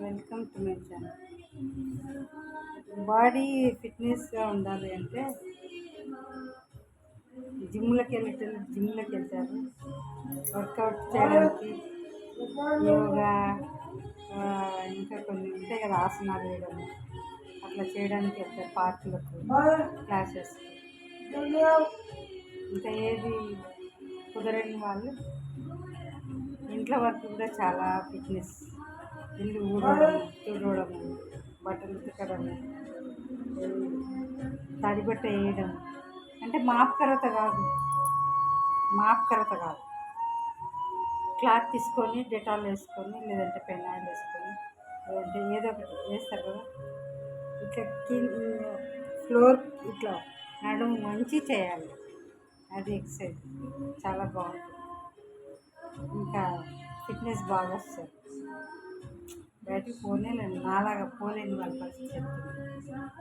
Welcome to my channel. Body ఫిట్నెస్గా ఉండాలి అంటే జిమ్లోకి వెళ్తారు. వర్కౌట్ చేయడానికి యోగా, ఇంకా కొన్ని ఉంటాయి కదా, ఆసనాలు వేయడం, అట్లా చేయడానికి వెళ్తారు. పార్కులకు, క్లాసెస్. ఇంకా ఏది కుదరని వాళ్ళు ఇంట్లో వరకు కూడా చాలా ఫిట్నెస్. ఇల్లు ఊడవడం, తుడవడము, బట్టలు ఉతకడము, తడిబట్ట వేయడం, అంటే మాప్ కరత కాదు, క్లాత్ తీసుకొని డెటాల్ వేసుకొని, లేదంటే పెనాయిల్ వేసుకొని, లేదంటే ఏదో ఒకటి వేస్తారు కదా, ఇట్లా ఫ్లోర్ ఇట్లా నడుము మంచి చేయాలి. అది ఎక్సర్సైజ్ చాలా బాగుంటుంది. ఇంకా ఫిట్నెస్ బాగా వస్తుంది. బయటకు పోలేను, నాలాగా పోలేని వాళ్ళ పరిస్థితి చెప్తుంది.